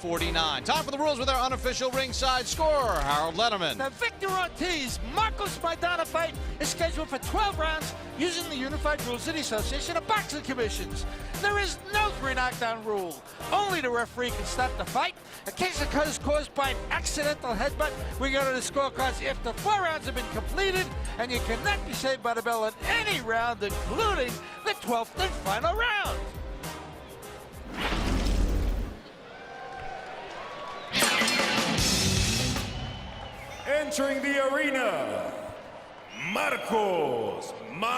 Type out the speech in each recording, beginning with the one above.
49. Time for the rules with our unofficial ringside scorer, Harold Letterman. The Victor Ortiz Marcos Maidana fight is scheduled for 12 rounds using the unified rules of the Association of Boxing Commissions. There is no 3 knockdown rule. Only the referee can stop the fight. In case it is caused by an accidental headbutt, we go to the scorecards after 4 rounds have been completed, and you cannot be saved by the bell in any round, including the 12th and final round. Entering the arena, Marcos Maidana.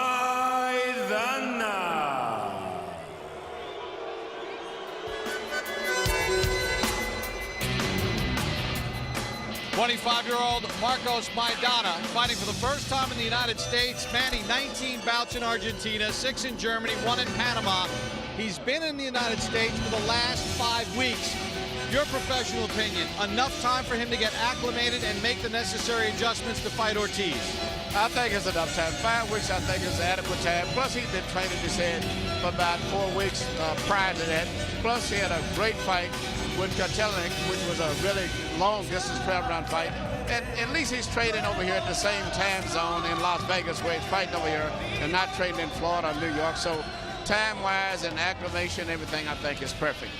25-year-old Marcos Maidana fighting for the first time in the United States. Manny, 19 bouts in Argentina, 6 in Germany, 1 in Panama. He's been in the United States for the last 5 weeks. Your professional opinion, enough time for him to get acclimated and make the necessary adjustments to fight Ortiz? I think it's enough time. 5 weeks, I think, is adequate time. Plus, he's been training, he said, for about 4 weeks prior to that. Plus, he had a great fight with Katelnik, which was a really long-distance 12-round fight. And at least he's training over here at the same time zone in Las Vegas, where he's fighting over here, and not training in Florida or New York. So, time-wise and acclimation, everything, I think, is perfect.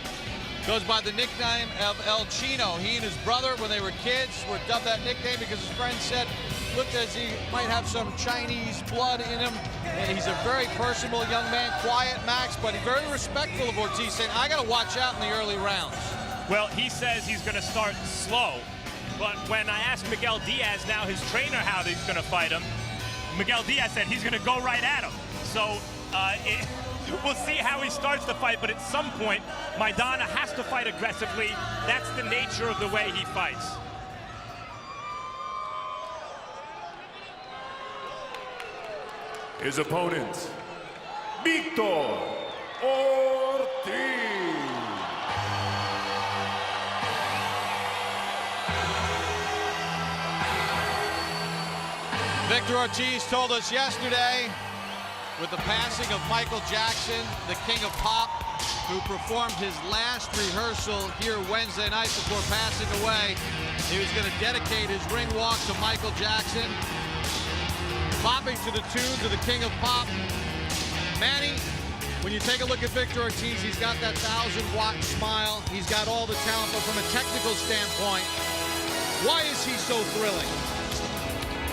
Goes by the nickname of El Chino. He and his brother, when they were kids, were dubbed that nickname because his friend said, looked as he might have some Chinese blood in him. And he's a very personable young man, quiet, Max, but he's very respectful of Ortiz, saying, I got to watch out in the early rounds. Well, he says he's going to start slow. But when I asked Miguel Diaz, now his trainer, how he's going to fight him, Miguel Diaz said he's going to go right at him. So we'll see how he starts the fight, but at some point, Maidana has to fight aggressively. That's the nature of the way he fights. His opponent, Victor Ortiz. Victor Ortiz told us yesterday, with the passing of Michael Jackson, the king of pop, who performed his last rehearsal here Wednesday night before passing away, he was going to dedicate his ring walk to Michael Jackson, popping to the tunes of the king of pop. Manny, when you take a look at Victor Ortiz, he's got that 1,000-watt smile. He's got all the talent, but from a technical standpoint, why is he so thrilling?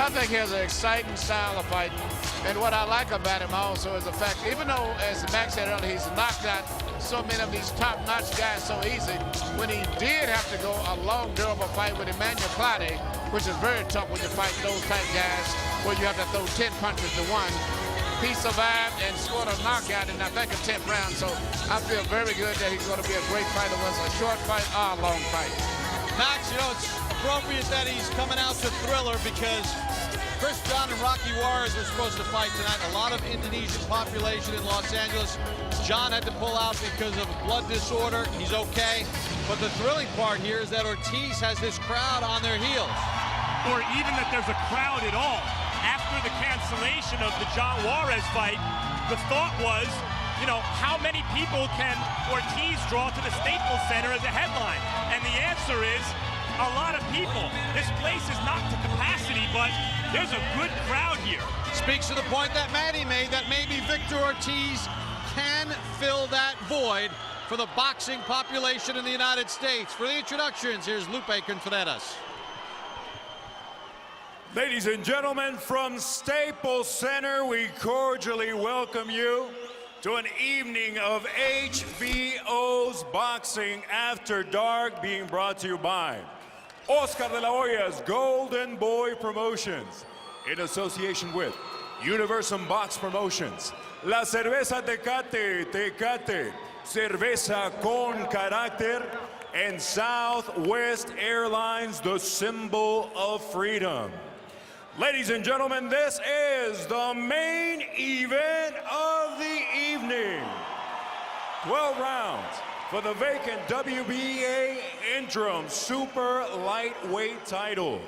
I think he has an exciting style of fighting. And what I like about him also is the fact, even though, as Max said earlier, he's knocked out so many of these top-notch guys so easy, when he did have to go a long, durable fight with Emmanuel Claude, which is very tough when you fight those type guys, where you have to throw 10 punches to one, he survived and scored a knockout in, I think, a 10th round. So I feel very good that he's going to be a great fighter, whether it's a short fight or a long fight. Max, you know, it's appropriate that he's coming out to Thriller because Chris John and Rocky Juarez were supposed to fight tonight. A lot of Indonesian population in Los Angeles. John had to pull out because of a blood disorder. He's okay. But the thrilling part here is that Ortiz has this crowd on their heels. Or even that there's a crowd at all. After the cancellation of the John Juarez fight, the thought was, you know, how many people can Ortiz draw to the Staples Center as a headline? And the answer is a lot of people. This place is not to capacity, but there's a good crowd here. Speaks to the point that Manny made that maybe Victor Ortiz can fill that void for the boxing population in the United States. For the introductions, here's Lupe Contreras. Ladies and gentlemen, from Staples Center, we cordially welcome you to an evening of HBO's Boxing After Dark, being brought to you by Oscar de la Hoya's Golden Boy Promotions, in association with Universum Box Promotions, La Cerveza Tecate, Tecate, Cerveza con Carácter, and Southwest Airlines, the symbol of freedom. Ladies and gentlemen, this is the main event of the evening. 12 rounds for the vacant WBA interim super lightweight title.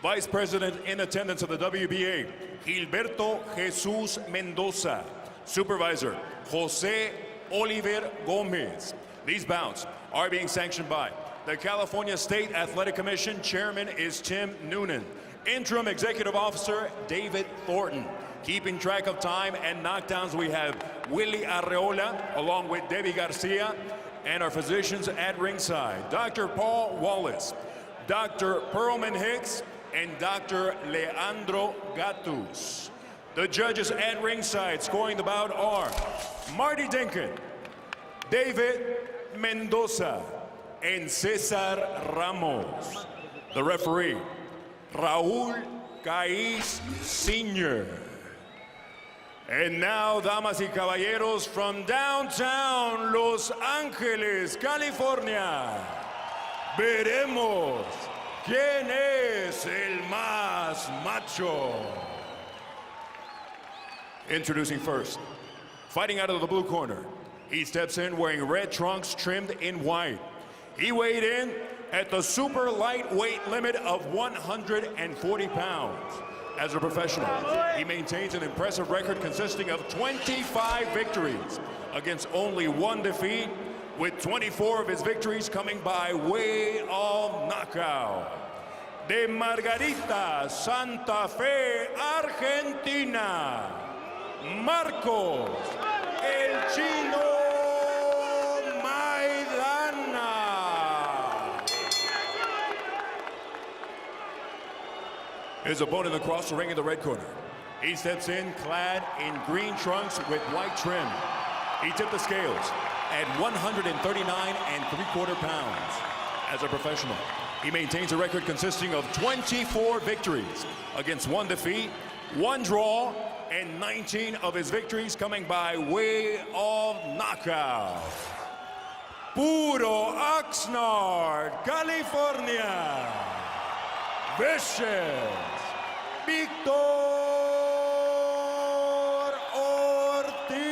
Vice President in attendance of the WBA, Gilberto Jesus Mendoza. Supervisor, Jose Oliver Gomez. These bouts are being sanctioned by the California State Athletic Commission. Chairman is Tim Noonan. Interim Executive Officer David Thornton. Keeping track of time and knockdowns, we have Willie Arreola along with Debbie Garcia, and our physicians at ringside, Dr. Paul Wallace, Dr. Perlman Hicks, and Dr. Leandro Gatus. The judges at ringside scoring the bout are Marty Dinkin, David Mendoza, and Cesar Ramos. The referee, Raul Caiz Sr. And now, damas y caballeros, from downtown Los Angeles, California, veremos quién es el más macho. Introducing first, fighting out of the blue corner. He steps in wearing red trunks trimmed in white. He weighed in at the super lightweight limit of 140 pounds. As a professional, he maintains an impressive record consisting of 25 victories against only 1 defeat, with 24 of his victories coming by way of knockout. De Margarita, Santa Fe, Argentina, Marcos, El Chino Maidana. His opponent across the ring in the red corner. He steps in clad in green trunks with white trim. He tipped the scales at 139 3/4 pounds. As a professional, he maintains a record consisting of 24 victories against 1 defeat, 1 draw, and 19 of his victories coming by way of knockout. Puro Oxnard, California. Vicious Victor Ortiz.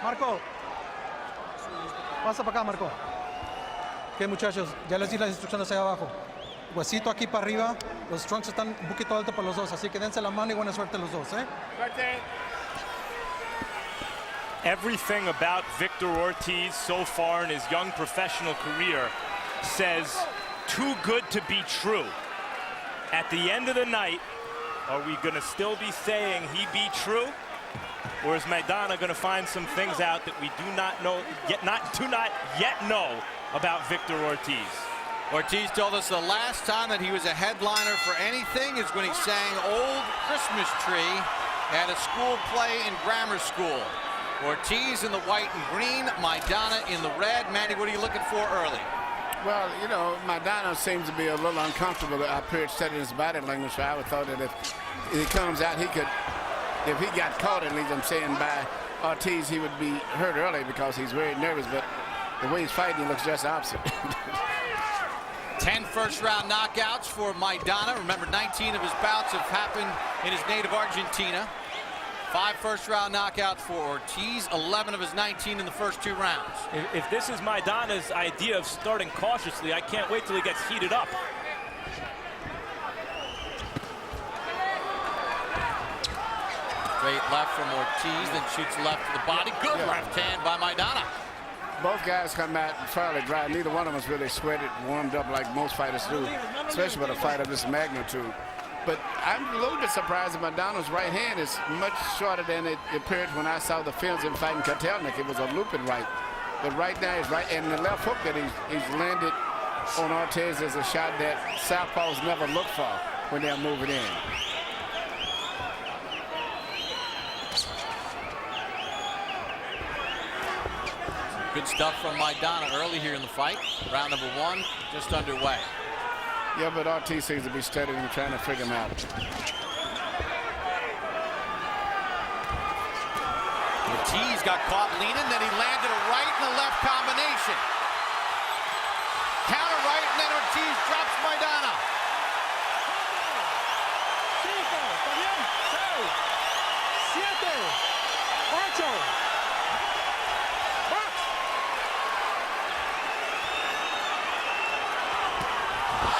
Marco, pasa para acá, Marco. ¿Qué, muchachos? Ya les di las instrucciones ahí abajo. Huesito aquí para arriba. Los trunks están un poquito altos para los dos, así que dense la mano y buena suerte los dos, ¿eh? Everything about Victor Ortiz so far in his young professional career says too good to be true. At the end of the night, are we going to still be saying he be true? Or is Maidana going to find some things out that we do not yet know about Victor Ortiz? Ortiz told us the last time that he was a headliner for anything is when he sang Old Christmas Tree at a school play in grammar school. Ortiz in the white and green, Maidana in the red. Manny, what are you looking for early? Well, you know, Maidana seems to be a little uncomfortable. I appeared studying his body language, so I would thought that if he comes out, he could, if he got caught, at least I'm saying, by Ortiz, he would be hurt early because he's very nervous, but the way he's fighting, he looks just the opposite. 10 first-round knockouts for Maidana. Remember, 19 of his bouts have happened in his native Argentina. 5 first-round knockouts for Ortiz, 11 of his 19 in the first 2 rounds. If this is Maidana's idea of starting cautiously, I can't wait till he gets heated up. Straight left from Ortiz, then shoots left to the body. Good left hand by Maidana. Both guys come out fairly dry. Neither one of them is really sweated, warmed up like most fighters do, especially with a fight of this magnitude. But I'm a little bit surprised that Maidana's right hand is much shorter than it appeared when I saw the films in fighting Kotelnik. It was a looping right. But right now he's right, and the left hook that he's landed on Ortiz is a shot that southpaws never look for when they're moving in. Good stuff from Maidana early here in the fight. Round number 1 just underway. Yeah, but Ortiz seems to be studying and trying to figure him out. Ortiz got caught leaning, then he landed a right and a left combination. Counter right, and then Ortiz drops Maidana. 5, 6, 7, 8.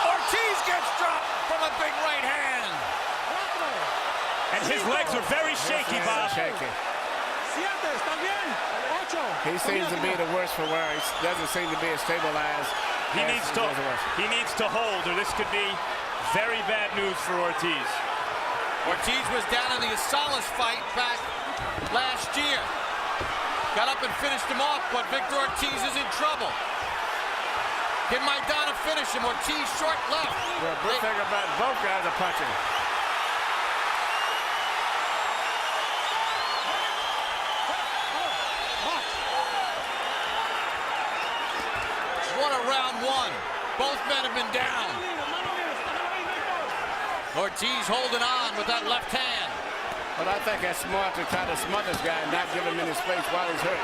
Ortiz gets His legs are very shaky, Bob. Shaky. Siete, ¿están bien? Ocho. He seems to be the worst for wear. He doesn't seem to be as stabilized. He needs to hold, or this could be very bad news for Ortiz. Ortiz was down in the Asalas fight back last year. Got up and finished him off, but Victor Ortiz is in trouble. Can Maidana finish him? Ortiz short left. The good thing about both guys are punching. What a round one. Both men have been down. Ortiz holding on with that left hand. But I think that's smart to try to smother this guy and not give him any space while he's hurt.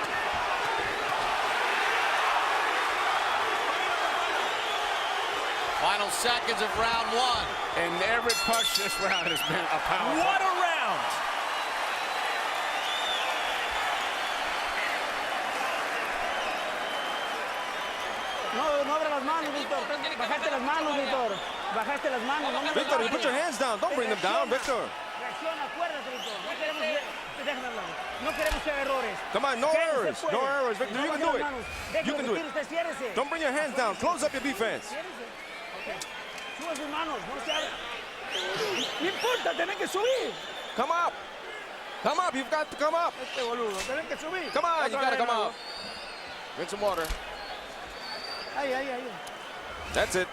Final seconds of round one. And every punch this round has been a power. What a round! No abra las manos, Víctor. Bajaste las manos, Víctor. Bajaste las manos. No me Victor, you put your hands down. Don't bring them down, Victor. Reacciona, acuérdate, Víctor. No queremos, déjame hablar. No queremos hacer errores. Come on, no errors. No errors, Victor. You can do it. You can do it. Ciérrese. Don't bring your hands down. Close up your defense. Suba sus manos. No se abra. No importa, tenés que subir. Come up. Come up. You've got to come up. Este boludo, tenés que subir. Come on, you Otra got to vez, come Mago. up. Drink some water. Ahí. That's it.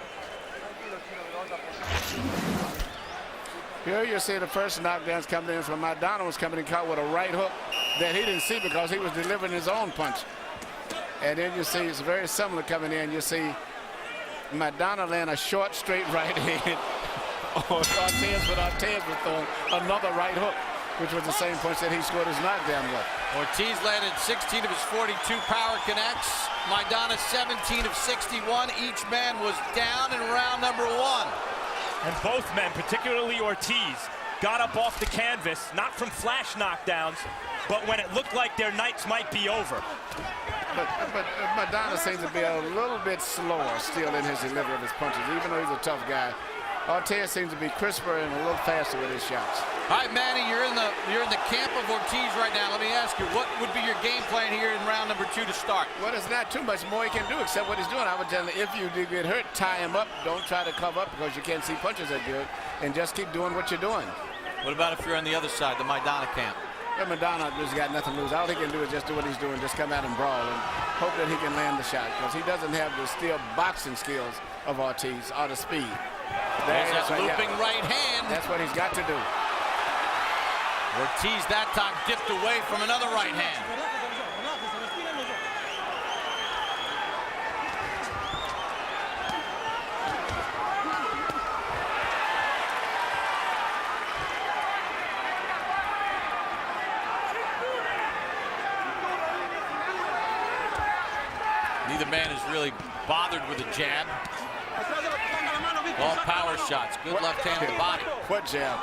Here you see the first knockdowns coming in from Maidana was coming in caught with a right hook that he didn't see because he was delivering his own punch. And then you see it's very similar coming in. You see Maidana land a short, straight right hand. Ortiz was throwing another right hook, which was the same punch that he scored his knockdown with. Ortiz landed 16 of his 42 power connects. Maidana 17 of 61. Each man was down in round number one. And both men, particularly Ortiz, got up off the canvas, not from flash knockdowns, but when it looked like their nights might be over. But Maidana seems to be a little bit slower still in his delivery of his punches, even though he's a tough guy. Ortiz seems to be crisper and a little faster with his shots. All right, Manny, you're in the camp of Ortiz right now. Let me ask you, what would be your game plan here in round number two to start? Well, there's not too much more he can do except what he's doing. I would tell him, if you do get hurt, tie him up. Don't try to cover up because you can't see punches that good, and just keep doing what you're doing. What about if you're on the other side, the Maidana camp? Well, Maidana has got nothing to lose. All he can do is just do what he's doing, just come out and brawl and hope that he can land the shot because he doesn't have the still boxing skills of Ortiz or the speed. There's that looping right hand. That's what he's got to do. Ortiz that time dipped away from another right hand. Neither man is really bothered with a jab. All power shots. Good left hand to the body. What jab?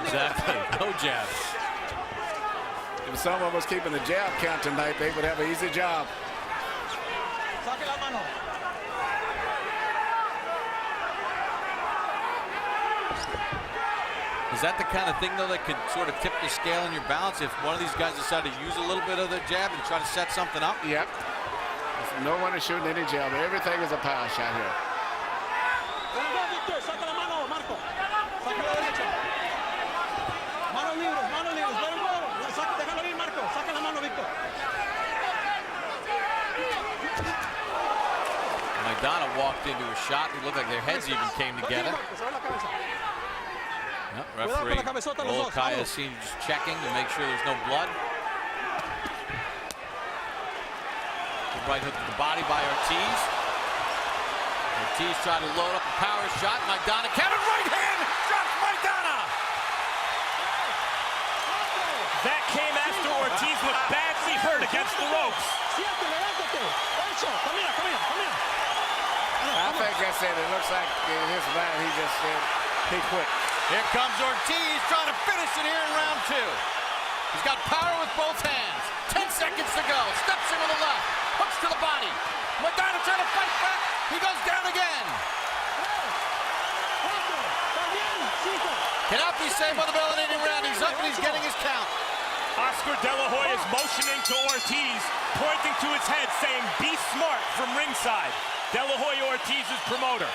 Exactly. No jab. If someone was keeping the jab count tonight, they would have an easy job. Is that the kind of thing, though, that could sort of tip the scale in your balance if one of these guys decide to use a little bit of the jab and try to set something up? Yep. No one is shooting any jab. Everything is a power shot here. Maidana walked into a shot. It looked like their heads even came together. Yep, referee Olkaya seems just checking to make sure there's no blood. Good right hook to the body by Ortiz. Ortiz tried to load up a power shot. Maidana countered right hand. Drops Maidana. That came after Ortiz looked badly hurt against the ropes. I think that's it. It looks like in his mind he just said he quit. Here comes Ortiz trying to finish it here in round two. He's got power with both hands. 10 seconds to go. Steps in with the left. Hooks to the body. Maidana trying to fight back. He goes down again. Cannot be saved by the bell in any round. He's up and he's getting his count. Oscar De La Hoya is motioning to Ortiz, pointing to his head, saying, "Be smart," from ringside. De La Hoya, Ortiz's promoter.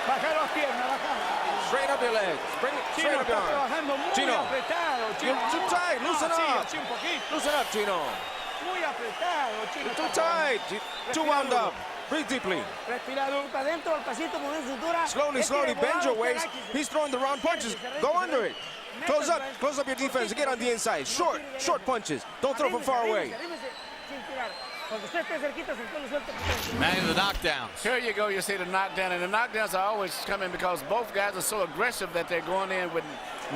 Baja las piernas, baja. Straighten up your legs. Bring it, Chino, straighten up your está arms. trabajando muy Chino. apretado, Chino. You're too tight. Loosen Sí, up. así un poquito. Loosen up, Chino. Muy apretado, Chino. You're too tight. Too wound up. Breathe deeply. Respirador para adentro, al pasito, mover cintura. Slowly, slowly, bend your waist. He's throwing the round punches. Go under it. Close up your defense and get on the inside. Short punches. Don't throw from far away. Many of the knockdowns. Here you go, you see the knockdown, and the knockdowns are always coming because both guys are so aggressive that they're going in with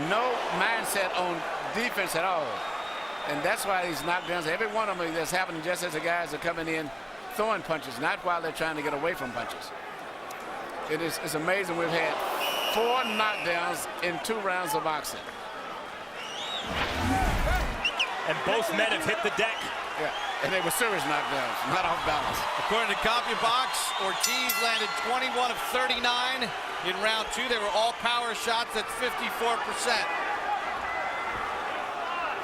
no mindset on defense at all. And that's why these knockdowns, every one of them is happening just as the guys are coming in throwing punches, not while they're trying to get away from punches. It's amazing. We've had 4 knockdowns in 2 rounds of boxing. And both men have hit the deck. Yeah, and they were serious knockdowns, not off balance. According to CompuBox, Ortiz landed 21 of 39 in round 2. They were all power shots at 54%.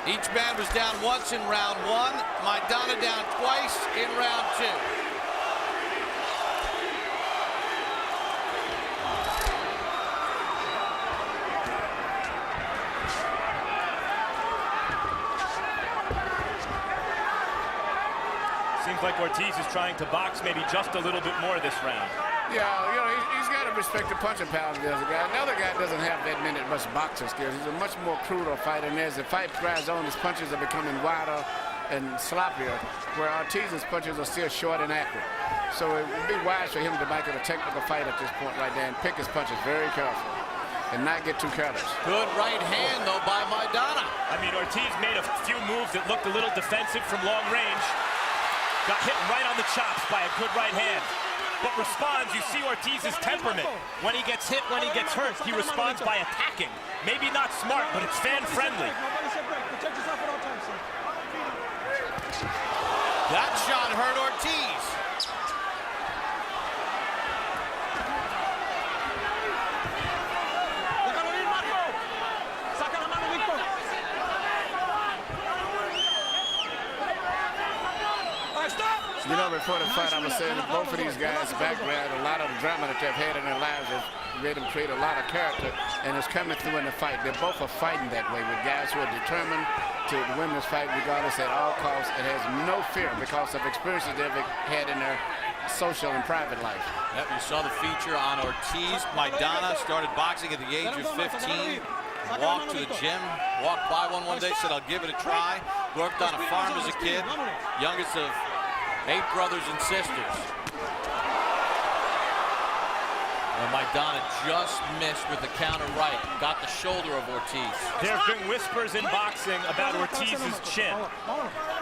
Each man was down once in round 1. Maidana down twice in round 2. Seems like Ortiz is trying to box maybe just a little bit more this round. Yeah, you know, he's got to respect the punching power of the other guy. The other guy doesn't have that much boxing skills. He's a much more cruder fighter, and as the fight drives on, his punches are becoming wider and sloppier, where Ortiz's punches are still short and accurate. So it would be wise for him to make it a technical fight at this point right there and pick his punches very carefully and not get too careless. Good right hand, though, by Maidana. I mean, Ortiz made a few moves that looked a little defensive from long range. Got hit right on the chops by a good right hand. But responds, you see Ortiz's temperament. When he gets hit, when he gets hurt, he responds by attacking. Maybe not smart, but it's fan-friendly. That shot hurt Ortiz. You know, before the fight, I was saying that both of these guys' background, a lot of the drama that they've had in their lives has made them create a lot of character, and it's coming through in the fight. They both are fighting that way with guys who are determined to win this fight regardless at all costs. It has no fear because of experiences they've had in their social and private life. Yep, you saw the feature on Ortiz. Maidana started boxing at the age of 15. Walked to the gym, walked by one day, said, "I'll give it a try." Worked on a farm as a kid, youngest of 8 brothers and sisters. And Maidana just missed with the counter right. Got the shoulder of Ortiz. There have been whispers in boxing about Ortiz's chin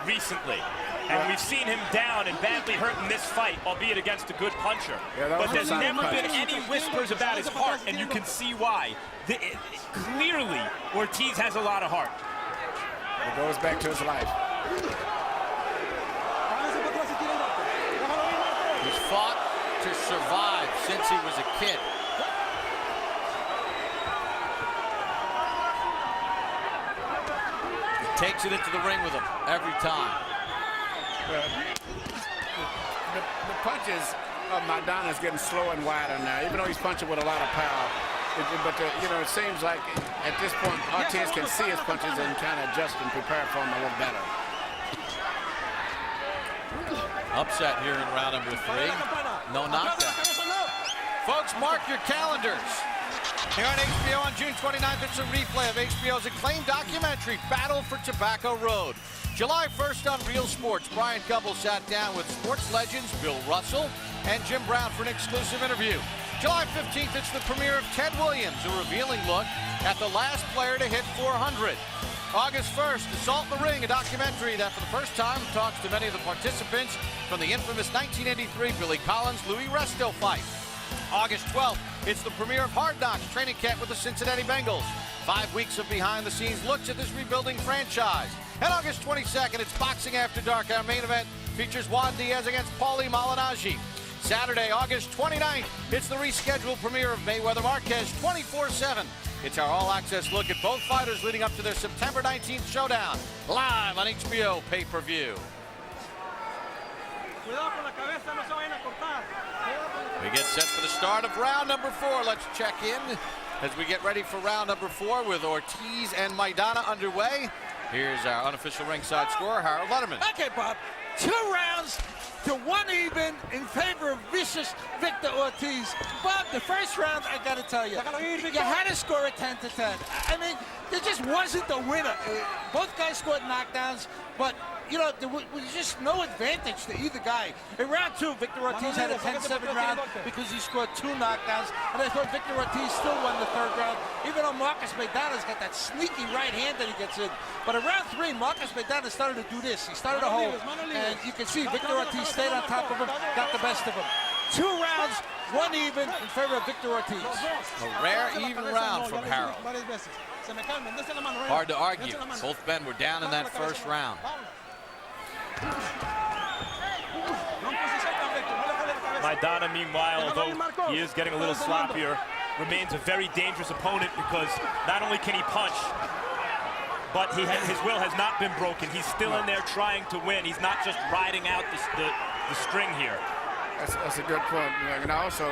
recently. And we've seen him down and badly hurt in this fight, albeit against a good puncher. Yeah, but there's never been any whispers about his heart, and you can see why. Clearly, Ortiz has a lot of heart. It goes back to his life. He's fought to survive since he was a kid. He takes it into the ring with him every time. The punches of Maidana is getting slower and wider now, even though he's punching with a lot of power. You know, it seems like at this point, Ortiz can see his punches and kind of adjust and prepare for them a little better. Upset here in round number 3. No knockdown. Folks, mark your calendars. Here on HBO on June 29th, it's a replay of HBO's acclaimed documentary, Battle for Tobacco Road. July 1st on Real Sports, Brian Couple sat down with sports legends Bill Russell and Jim Brown for an exclusive interview. July 15th, it's the premiere of Ted Williams, a revealing look at the last player to hit 400. August 1st, Assault in the Ring, a documentary that for the first time talks to many of the participants from the infamous 1983 Billy Collins-Louis Resto fight. August 12th, it's the premiere of Hard Knocks training camp with the Cincinnati Bengals. 5 weeks of behind-the-scenes looks at this rebuilding franchise. And August 22nd, it's Boxing After Dark. Our main event features Juan Diaz against Paulie Malignaggi. Saturday, August 29th, it's the rescheduled premiere of Mayweather Marquez 24/7. It's our all-access look at both fighters leading up to their September 19th showdown, live on HBO pay-per-view. We get set for the start of round number 4. Let's check in as we get ready for round number 4 with Ortiz and Maidana underway. Here's our unofficial ringside scorer, Harold Letterman. Okay, Bob. 2 rounds to 1 even in favor of vicious Victor Ortiz. Bob, the first round, I got to tell you, you had to score a 10-10. I mean, there just wasn't a winner. Both guys scored knockdowns, but you know, there was just no advantage to either guy. In round 2, Victor Ortiz had a 10-7 round because he scored 2 knockdowns, and I thought Victor Ortiz still won the 3rd round, even though Marcos Maidana's got that sneaky right hand that he gets in. But in round 3, Marcos Maidana started to do this. He started to hold, and you can see Victor Ortiz stayed on top of him, got the best of him. 2 rounds, 1 even in favor of Victor Ortiz. A rare even round from Harold. Hard to argue. Both men were down in that first round. Maidana, meanwhile, although he is getting a little sloppier, remains a very dangerous opponent because not only can he punch, but his will has not been broken. He's still in there trying to win. He's not just riding out the string here. That's a good point. And also,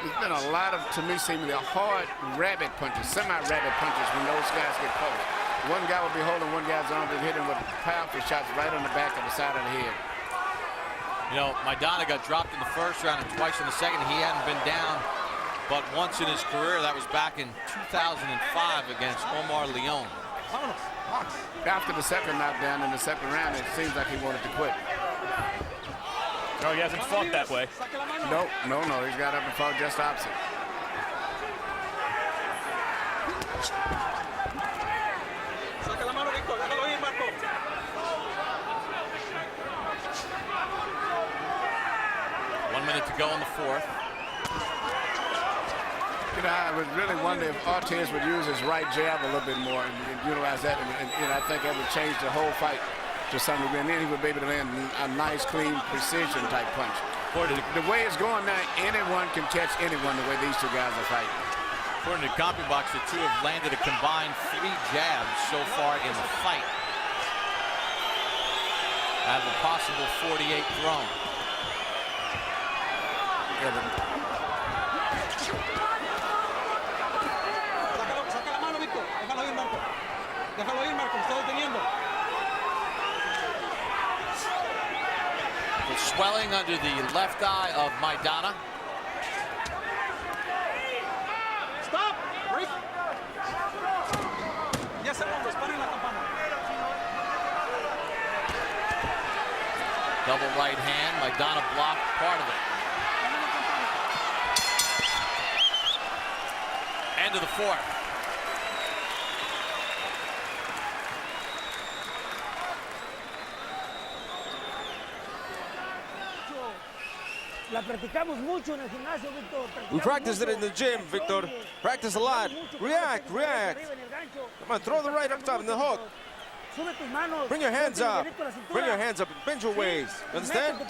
there's been a lot of, to me, seemingly hard rabbit punches, semi-rabbit punches when those guys get close. One guy will be holding one guy's arm and hit him with powerful shots right on the back of the side of the head. You know, Maidana got dropped in the first round and twice in the second. He hadn't been down but once in his career. That was back in 2005 against Omar Leon. After the second knockdown in the second round, it seems like he wanted to quit. No, he hasn't fought that way. No. He's got up and fought just opposite. Minute to go in the 4th. You know, I would really wonder if Ortiz would use his right jab a little bit more and utilize that, and I think that would change the whole fight to some degree, and then he would be able to land a nice, clean, precision type punch. The way it's going now, anyone can catch anyone the way these 2 guys are fighting. According to CompuBox, the 2 have landed a combined 3 jabs so far in the fight, out of a possible 48 thrown. The swelling under the left eye of Maidana. Stop! Break! Yes, segundos, paren la campana. Double right hand. Maidana blocked part of it. End of the 4th. We practiced it in the gym, Victor. Practice a lot. React. Come on, throw the right up top in the hook. Bring your hands up. Bring your hands up and bend your waist. Understand?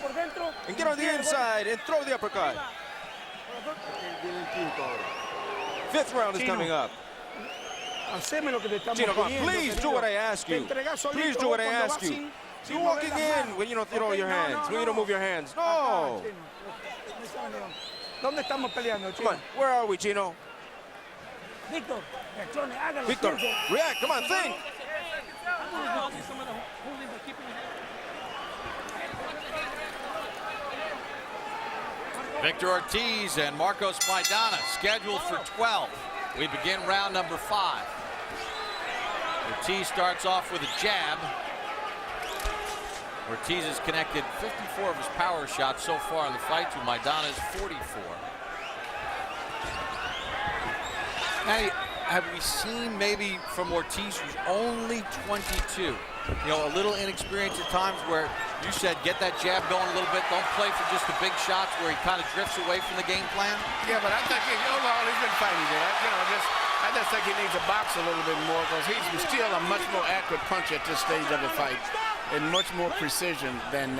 And get on the inside and throw the uppercut. 5th round is coming up. Chino, come on, please do what I ask you. Please do what I ask you. You're walking in when you don't throw your hands, when you don't move your hands. No. Come on, where are we, Chino? Victor, react. Come on, think. Victor Ortiz and Marcos Maidana scheduled for 12. We begin round number 5. Ortiz starts off with a jab. Ortiz has connected 54 of his power shots so far in the fight to Maidana's 44. Now, have we seen maybe from Ortiz, who's only 22, you know, a little inexperienced at times, where you said get that jab going a little bit, don't play for just the big shots where he kind of drifts away from the game plan? Yeah, but I think overall he's been fighting there. I just think he needs to box a little bit more, because he's still a much more accurate puncher at this stage of the fight and much more precision than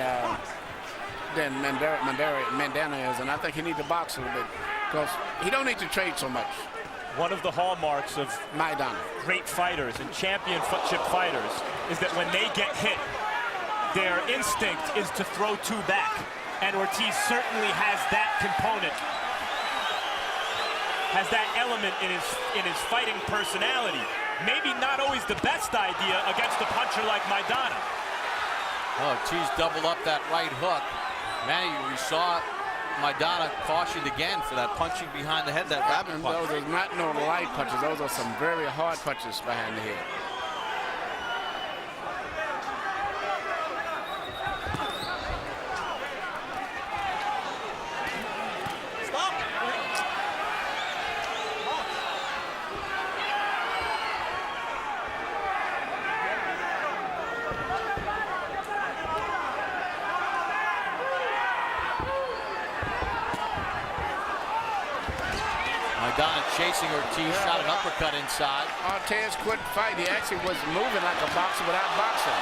than Maidana is, and I think he needs to box a little bit because he don't need to trade so much. One of the hallmarks of Maidana, great fighters and championship fighters, is that when they get hit, their instinct is to throw two back. And Ortiz certainly has that component, has that element in his fighting personality. Maybe not always the best idea against a puncher like Maidana. Oh, Ortiz doubled up that right hook. Man, we saw Maidana cautioned again for that punching behind the head, that rabbit punch. Those are not no light punches. Those are some very hard punches behind the head. Maidana chasing Ortiz, shot an uppercut inside. Ortiz couldn't fight. He actually was moving like a boxer without boxing.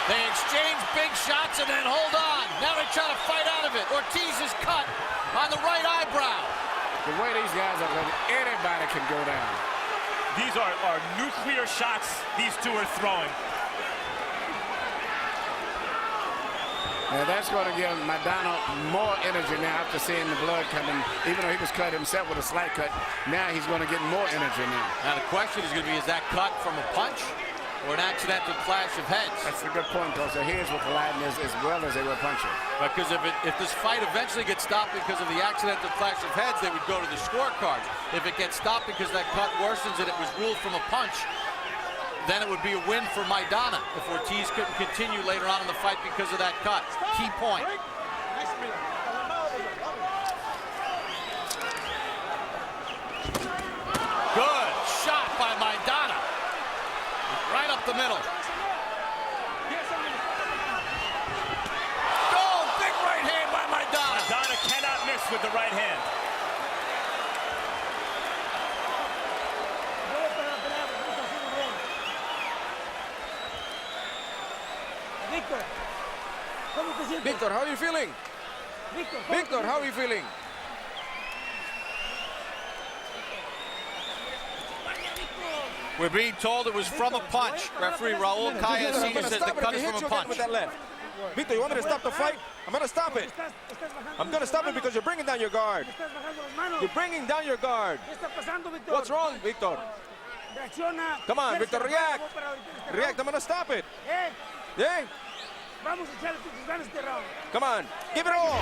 They exchange big shots and then hold on. Now they try to fight out of it. Ortiz is cut on the right eyebrow. The way these guys are going, anybody can go down. These are nuclear shots these two are throwing. Now that's going to give Maidana more energy now after seeing the blood coming. Even though he was cut himself with a slight cut, now he's going to get more energy now. Now the question is going to be, is that cut from a punch or an accidental clash of heads? That's a good point, because their heads were colliding as well as they were punching. Because if this fight eventually gets stopped because of the accidental clash of heads, they would go to the scorecards. If it gets stopped because that cut worsens and it was ruled from a punch, then it would be a win for Maidana if Ortiz couldn't continue later on in the fight because of that cut. Key point. Good shot by Maidana. Right up the middle. Oh, big right hand by Maidana. Maidana cannot miss with the right hand. Victor, how are you feeling? Victor, how are you feeling? We're being told it was from a punch. Referee Raul Cayacina says the cut is from a punch. With that left. Victor, you want me to stop the fight? I'm going to stop it. I'm going to stop it because you're bringing down your guard. You're bringing down your guard. What's wrong, Victor? Come on, Victor, react. React, I'm going to stop it. Yeah? Come on, give it all.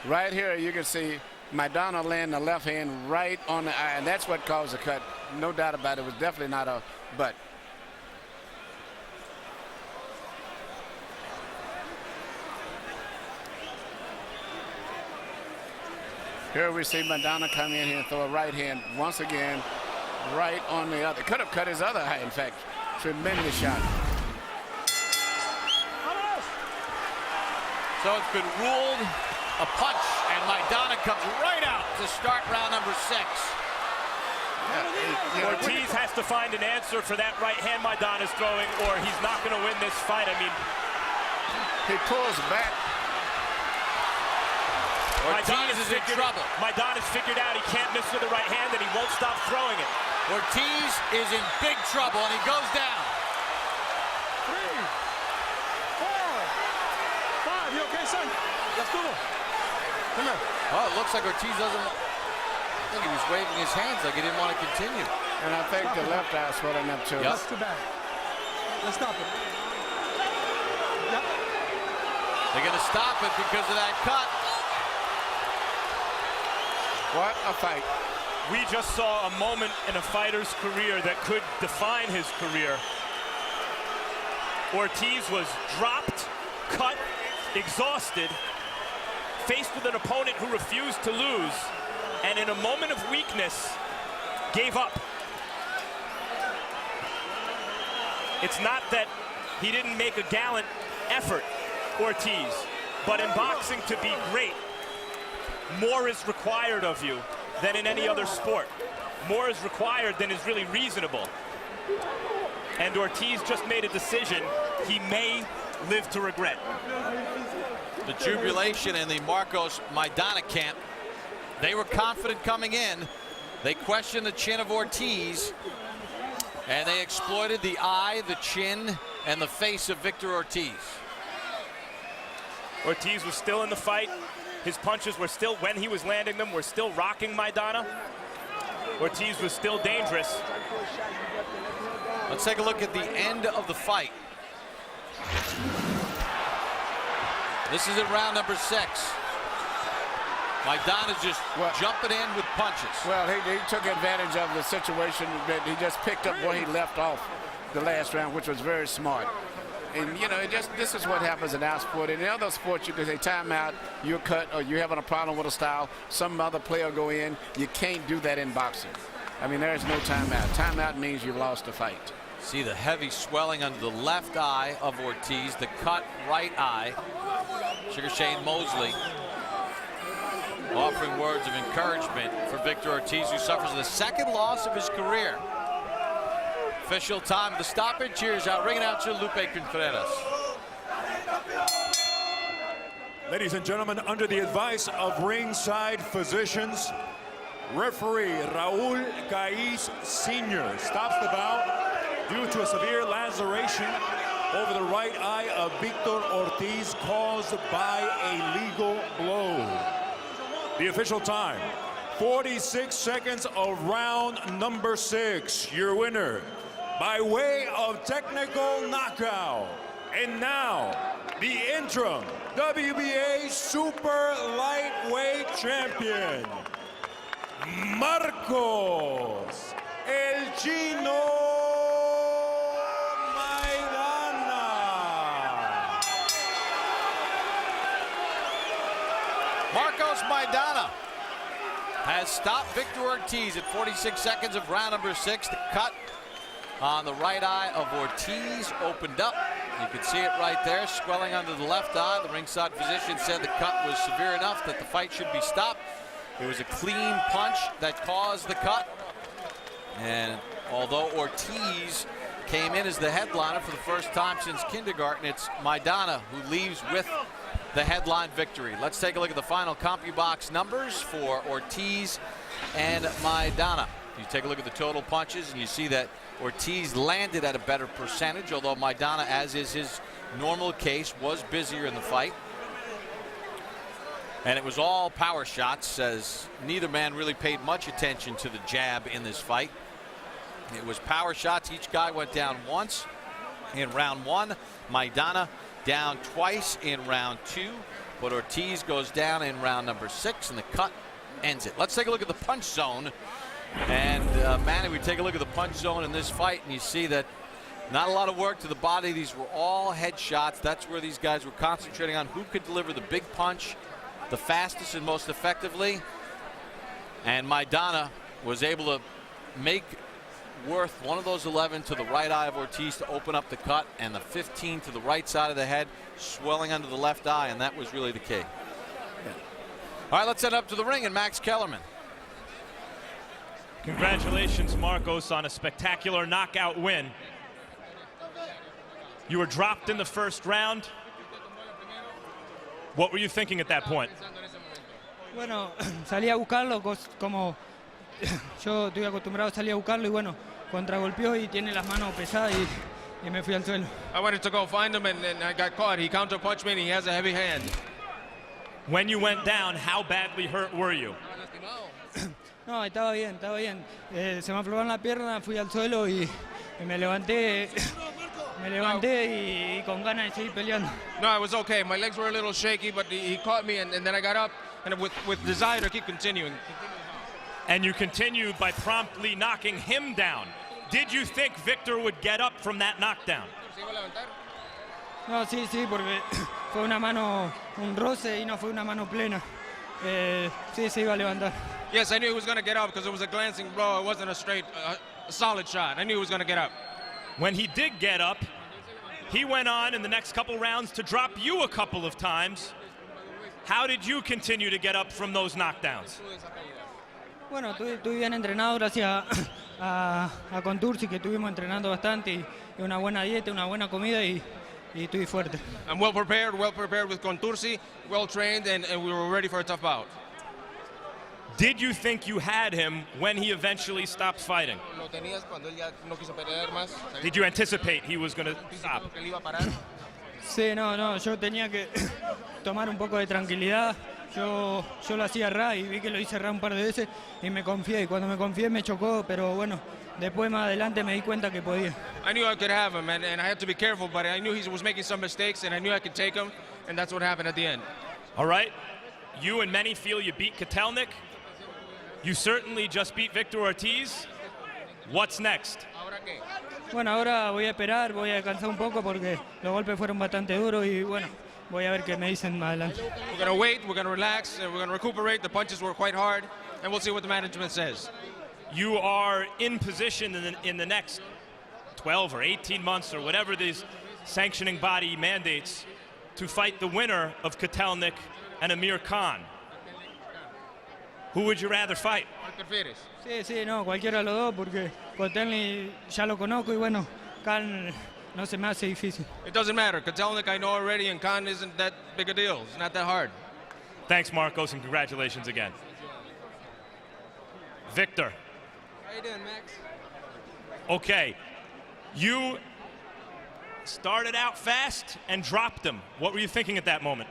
Right here, you can see Maidana laying the left hand right on the eye, and that's what caused the cut. No doubt about it. It was definitely not a butt. Here we see Maidana come in here and throw a right hand once again, right on the other. Could have cut his other eye, in fact. Tremendous shot. So it's been ruled a punch, and Maidana comes right out to start round number 6. Ortiz has to find an answer for that right hand Maidana's throwing, or he's not going to win this fight. I mean, he pulls back. Ortiz is in trouble. Maidana's figured out he can't miss with the right hand, and he won't stop throwing it. Ortiz is in big trouble, and he goes down. 3, 4, 5. You okay, son? Let's do it. Come here. Oh, it looks like Ortiz doesn't. I think he was waving his hands like he didn't want to continue. And I think the left eye swelling up too. Yep. That's too bad. Let's stop it. Yep. They're going to stop it because of that cut. What a fight. We just saw a moment in a fighter's career that could define his career. Ortiz was dropped, cut, exhausted, faced with an opponent who refused to lose, and in a moment of weakness, gave up. It's not that he didn't make a gallant effort, Ortiz, but in boxing, to be great, more is required of you than in any other sport. More is required than is really reasonable. and Ortiz just made a decision he may live to regret. The jubilation in the Marcos Maidana camp. They were confident coming in. They questioned the chin of Ortiz, and they exploited the eye, the chin, and the face of Victor Ortiz. Ortiz was still in the fight. His punches were still, when he was landing them, were still rocking Maidana. Ortiz was still dangerous. Let's take a look at the end of the fight. This is in round number 6. Maidana's just jumping in with punches. Well, he took advantage of the situation, but he just picked up where he left off the last round, which was very smart. And, you know, this is what happens in our sport. In other sports, you can say timeout, you're cut, or you're having a problem with a style, some other player go in. You can't do that in boxing. I mean, there's no timeout. Timeout means you've lost the fight. See the heavy swelling under the left eye of Ortiz, the cut right eye. Sugar Shane Mosley offering words of encouragement for Victor Ortiz, who suffers the 2nd loss of his career. Official time of the stoppage. Here's our ring announcer, Lupe Contreras. Ladies and gentlemen, under the advice of ringside physicians, referee Raul Caiz Sr. stops the bout due to a severe laceration over the right eye of Victor Ortiz caused by a legal blow. The official time, 46 seconds of round number 6. Your winner, by way of technical knockout. And now, the interim WBA Super Lightweight Champion, Marcos El Chino Maidana. Marcos Maidana has stopped Victor Ortiz at 46 seconds of round number 6. The cut on the right eye of Ortiz opened up. You can see it right there, swelling under the left eye. The ringside physician said the cut was severe enough that the fight should be stopped. It was a clean punch that caused the cut. And although Ortiz came in as the headliner for the first time since kindergarten, it's Maidana who leaves with the headline victory. Let's take a look at the final CompuBox numbers for Ortiz and Maidana. You take a look at the total punches and you see that Ortiz landed at a better percentage, although Maidana, as is his normal case, was busier in the fight. And it was all power shots, as neither man really paid much attention to the jab in this fight. It was power shots. Each guy went down once in round 1. Maidana down twice in round 2, but Ortiz goes down in round number 6, and the cut ends it. Let's take a look at the punch zone. And Manny, we take a look at the punch zone in this fight, and you see that not a lot of work to the body. These were all head shots. That's where these guys were concentrating on who could deliver the big punch the fastest and most effectively. And Maidana was able to make worth one of those 11 to the right eye of Ortiz to open up the cut, and the 15 to the right side of the head, swelling under the left eye, and that was really the key. Yeah. All right, let's head up to the ring and Max Kellerman. Congratulations, Marcos, on a spectacular knockout win. You were dropped in the first round. What were you thinking at that point? Bueno, salí a buscarlo como yo estoy acostumbrado a salir a buscarlo, y bueno, contragolpeó y tiene las manos pesadas y me fui al suelo. I wanted to go find him and I got caught. He counterpunched me and he has a heavy hand. When you went down, how badly hurt were you? No, estaba bien, estaba bien. Se me aflojaron la pierna, fui al suelo y me levanté y con ganas de seguir peleando. No, I was okay. My legs were a little shaky, but he caught me and then I got up and with desire to keep continuing. And you continued by promptly knocking him down. Did you think Victor would get up from that knockdown? No, sí, porque fue una mano, un roce y no fue una mano plena. Sí, se iba a levantar. Yes, I knew he was going to get up because it was a glancing blow. It wasn't a straight, solid shot. I knew he was going to get up. When he did get up, he went on in the next couple rounds to drop you a couple of times. How did you continue to get up from those knockdowns? Bueno, estuve bien entrenado gracias a Contursi, que estuvimos entrenando bastante y una buena dieta, una buena comida y estoy fuerte. I'm well prepared with Contursi, well trained, and we were ready for a tough bout. Did you think you had him when he eventually stopped fighting? ¿Lo tenías cuando él ya no quiso pelear más? Did you anticipate he was going to stop? ¿Que él iba a parar? Sí, no, yo tenía que tomar un poco de tranquilidad. Yo lo hacía ra y vi que lo hice ra un par de veces y me confié. Y cuando me confié me chocó, pero bueno, después más adelante me di cuenta que podía. I knew I could have him, and I had to be careful, but I knew he was making some mistakes, and I knew I could take him, and that's what happened at the end. All right. You and many feel you beat Kotelnik. You certainly just beat Victor Ortiz. What's next? ¿Ahora qué? Bueno, ahora voy a esperar, voy a descansar un poco porque los golpes fueron bastante duros y bueno, voy a ver qué me dicen más adelante. We're going to wait, we're going to relax, and we're going to recuperate. The punches were quite hard, and we'll see what the management says. You are in position in the next 12 or 18 months or whatever these sanctioning body mandates to fight the winner of Kotelnik and Amir Khan. Who would you rather fight? ¿Cuál prefieres? Sí, no, cualquiera de los dos porque Kotelnik ya lo conozco y bueno, Khan no se me hace difícil. It doesn't matter. Kotelnik I know already, and Khan isn't that big a deal. It's not that hard. Thanks, Marcos, and congratulations again. Victor. How you doing, Max? Okay, you started out fast and dropped him. What were you thinking at that moment?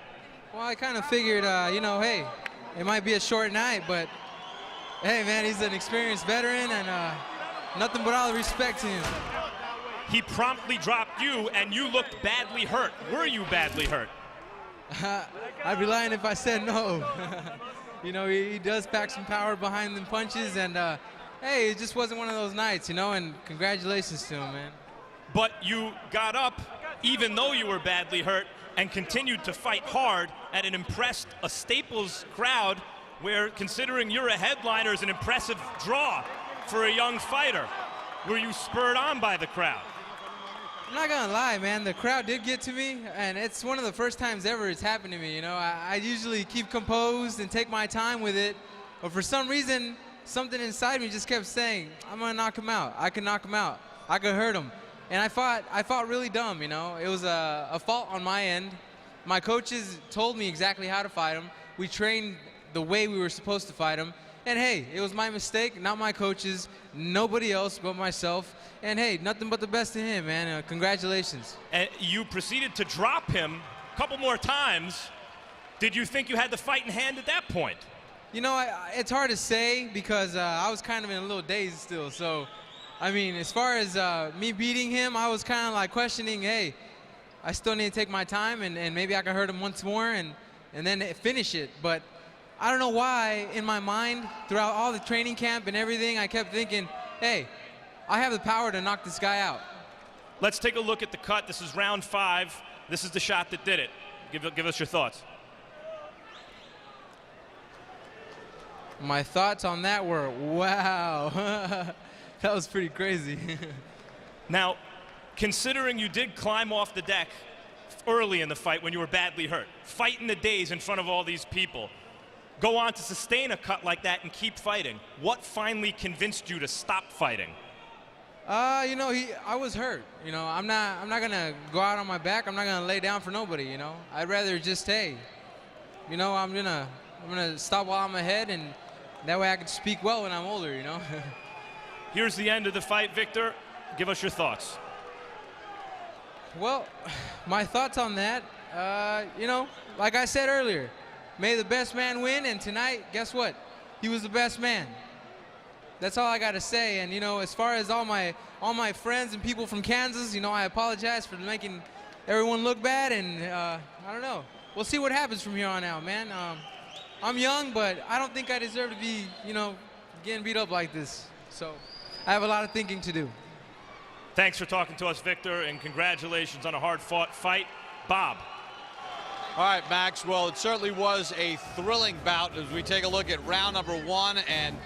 Well, I kind of figured, hey, it might be a short night, but hey, man, he's an experienced veteran, and nothing but all the respect to him. He promptly dropped you, and you looked badly hurt. Were you badly hurt? I'd be lying if I said no. He does pack some power behind them punches, and hey, it just wasn't one of those nights, and congratulations to him, man. But you got up, even though you were badly hurt, and continued to fight hard and impressed a Staples crowd where, considering you're a headliner, is an impressive draw for a young fighter. Were you spurred on by the crowd? I'm not gonna lie, man, the crowd did get to me, and it's one of the first times ever it's happened to me. I usually keep composed and take my time with it, but for some reason, something inside me just kept saying, I'm gonna knock him out. I can knock him out. I could hurt him. And I fought really dumb, It was a fault on my end. My coaches told me exactly how to fight him. We trained the way we were supposed to fight him. And hey, it was my mistake, not my coaches, nobody else but myself. And hey, nothing but the best to him, man. Congratulations. And you proceeded to drop him a couple more times. Did you think you had the fight in hand at that point? It's hard to say because I was kind of in a little daze still. So, I mean, as far as me beating him, I was kind of like questioning, hey, I still need to take my time and maybe I can hurt him once more and then finish it. But I don't know why in my mind throughout all the training camp and everything, I kept thinking, hey, I have the power to knock this guy out. Let's take a look at the cut. This is round 5. This is the shot that did it. Give us your thoughts. My thoughts on that were, wow. That was pretty crazy. Now, considering you did climb off the deck early in the fight when you were badly hurt, fight in the days in front of all these people, go on to sustain a cut like that and keep fighting, what finally convinced you to stop fighting? I was hurt. I'm not gonna go out on my back. I'm not gonna lay down for nobody. I'd rather just, hey, I'm gonna stop while I'm ahead, and that way I can speak well when I'm older. Here's the end of the fight, Victor. Give us your thoughts. Well, my thoughts on that, like I said earlier, may the best man win, and tonight, guess what? He was the best man. That's all I got to say. And, as far as all my friends and people from Kansas, I apologize for making everyone look bad, and I don't know. We'll see what happens from here on out, man. I'm young, but I don't think I deserve to be, getting beat up like this. So I have a lot of thinking to do. Thanks for talking to us, Victor, and congratulations on a hard-fought fight. Bob. All right, Max. Well, it certainly was a thrilling bout as we take a look at round number 1 and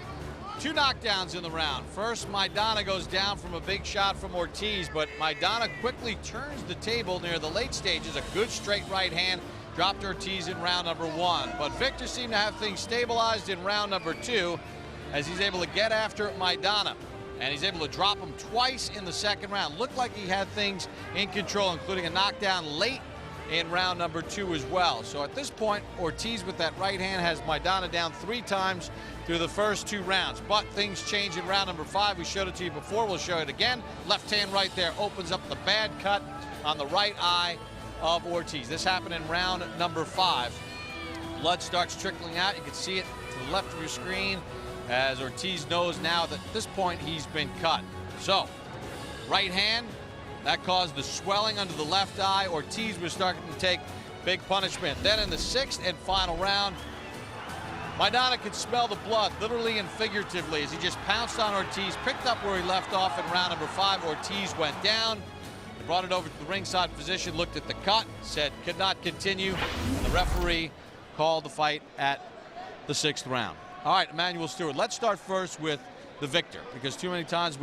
2 knockdowns in the round. First, Maidana goes down from a big shot from Ortiz, but Maidana quickly turns the table near the late stages. A good straight right hand dropped Ortiz in round number 1. But Victor seemed to have things stabilized in round number 2 as he's able to get after Maidana. And he's able to drop him twice in the second round. Looked like he had things in control, including a knockdown late in round number 2 as well. So at this point, Ortiz with that right hand has Maidana down 3 times through the first 2 rounds. But things change in round number 5. We showed it to you before. We'll show it again. Left hand right there opens up the bad cut on the right eye of Ortiz. This happened in round number 5. Blood starts trickling out. You can see it to the left of your screen as Ortiz knows now that at this point he's been cut. So, right hand, that caused the swelling under the left eye. Ortiz was starting to take big punishment. Then in the 6th and final round, Maidana could smell the blood, literally and figuratively, as he just pounced on Ortiz, picked up where he left off in round number 5. Ortiz went down. They brought it over to the ringside physician, looked at the cut, said could not continue, and the referee called the fight at the 6th round. All right, Emmanuel Stewart, let's start first with the victor, because too many times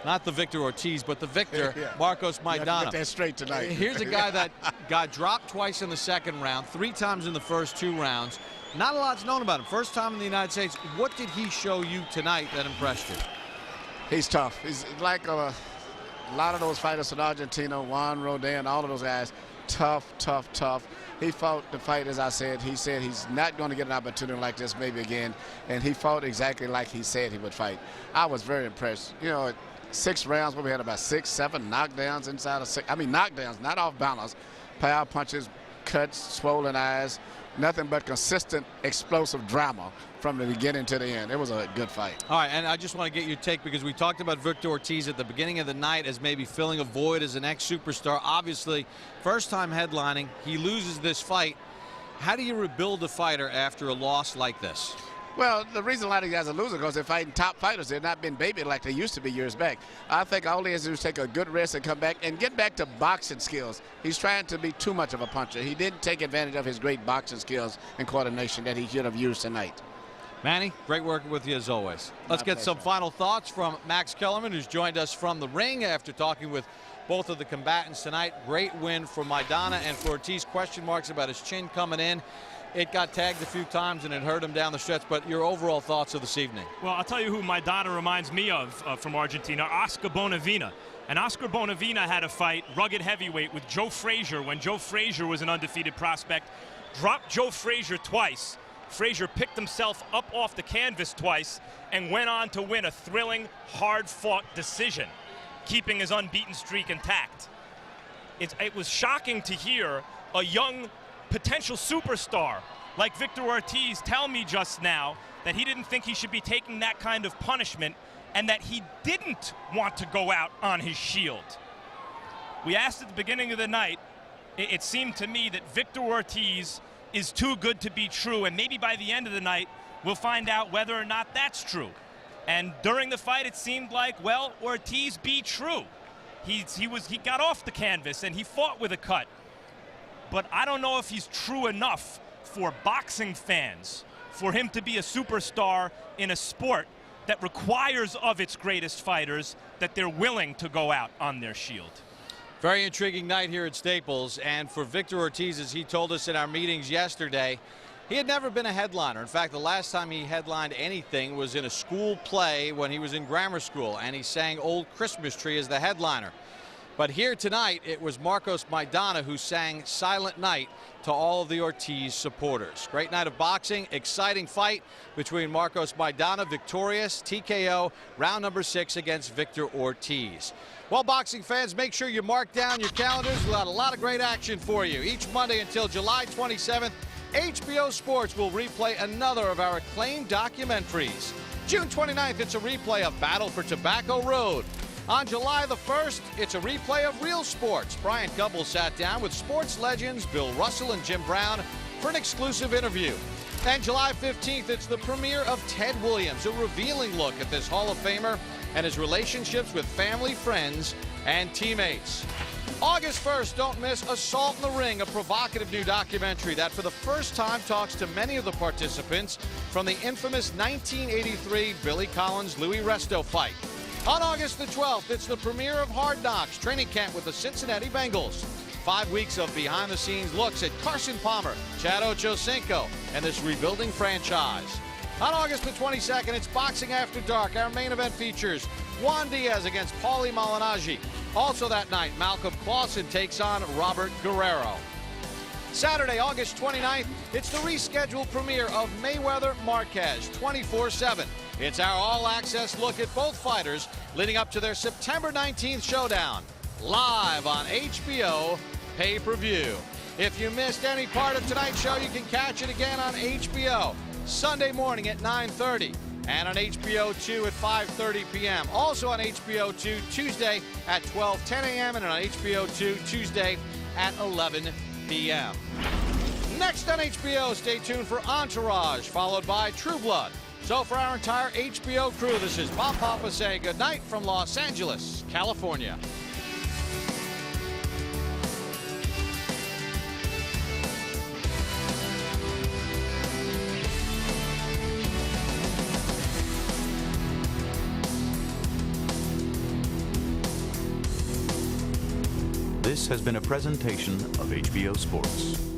not the Victor Ortiz, but the victor, Marcos Maidana. Get that straight tonight. Here's a guy that got dropped twice in the second round, 3 times in the first 2 rounds. Not a lot's known about him. First time in the United States. What did he show you tonight that impressed you? He's tough. He's like a lot of those fighters in Argentina, Juan Rodin, all of those guys. Tough, tough, tough. He fought the fight, as I said. He said he's not going to get an opportunity like this maybe again, and he fought exactly like he said he would fight. I was very impressed. You know, 6 rounds where we had about 6, 7 knockdowns inside of 6. I mean, knockdowns, not off balance. Power punches, cuts, swollen eyes. Nothing but consistent, explosive drama from the beginning to the end. It was a good fight. All right, and I just want to get your take, because we talked about Victor Ortiz at the beginning of the night as maybe filling a void as an ex-superstar. Obviously, first time headlining, he loses this fight. How do you rebuild a fighter after a loss like this? Well, the reason a lot of guys are losing because they're fighting top fighters. They're not been babied like they used to be years back. I think all he has to do is take a good rest and come back and get back to boxing skills. He's trying to be too much of a puncher. He didn't take advantage of his great boxing skills and coordination that he should have used tonight. Manny, great working with you as always. Let's get some final thoughts from Max Kellerman, who's joined us from the ring after talking with both of the combatants tonight. Great win for Maidana, and for Ortiz, question marks about his chin coming in. It got tagged a few times and it hurt him down the stretch, but your overall thoughts of this evening? Well, I'll tell you who Maidana reminds me of from Argentina, Oscar Bonavena. And Oscar Bonavena had a fight, rugged heavyweight, with Joe Frazier when Joe Frazier was an undefeated prospect. Dropped Joe Frazier twice. Frazier picked himself up off the canvas twice and went on to win a thrilling, hard-fought decision, keeping his unbeaten streak intact. It was shocking to hear a young potential superstar like Victor Ortiz tell me just now that he didn't think he should be taking that kind of punishment and that he didn't want to go out on his shield. We asked at the beginning of the night, it seemed to me that Victor Ortiz is too good to be true, and maybe by the end of the night we'll find out whether or not that's true. And during the fight it seemed like, well, Ortiz be true. He got off the canvas and he fought with a cut. But I don't know if he's true enough for boxing fans, for him to be a superstar in a sport that requires of its greatest fighters that they're willing to go out on their shield. Very intriguing night here at Staples, and for Victor Ortiz, as he told us in our meetings yesterday, he had never been a headliner. In fact, the last time he headlined anything was in a school play when he was in grammar school, and he sang Old Christmas Tree as the headliner. But here tonight, it was Marcos Maidana who sang Silent Night to all of the Ortiz supporters. Great night of boxing, exciting fight between Marcos Maidana, victorious, TKO, round number 6 against Victor Ortiz. Well, boxing fans, make sure you mark down your calendars. We'll have a lot of great action for you. Each Monday until July 27th, HBO Sports will replay another of our acclaimed documentaries. June 29th, it's a replay of Battle for Tobacco Road. On July the 1st, it's a replay of Real Sports. Brian Gumbel sat down with sports legends Bill Russell and Jim Brown for an exclusive interview. And July 15th, it's the premiere of Ted Williams, a revealing look at this Hall of Famer and his relationships with family, friends, and teammates. August 1st, don't miss Assault in the Ring, a provocative new documentary that for the first time talks to many of the participants from the infamous 1983 Billy Collins-Louis Resto fight. On August the 12th, it's the premiere of Hard Knocks, training camp with the Cincinnati Bengals. 5 weeks of behind-the-scenes looks at Carson Palmer, Chad Ochocinco, and this rebuilding franchise. On August the 22nd, it's Boxing After Dark. Our main event features Juan Diaz against Paulie Malignaggi. Also that night, Malcolm Clausen takes on Robert Guerrero. Saturday, August 29th, it's the rescheduled premiere of Mayweather Marquez 24/7. It's our all-access look at both fighters leading up to their September 19th showdown, live on HBO pay-per-view. If you missed any part of tonight's show, you can catch it again on HBO Sunday morning at 9:30 and on HBO 2 at 5:30 p.m. Also on HBO 2 Tuesday at 12:10 a.m. and on HBO 2 Tuesday at 11 p.m. Next on HBO, stay tuned for Entourage, followed by True Blood. So for our entire HBO crew, this is Bob Papa saying good night from Los Angeles, California. This has been a presentation of HBO Sports.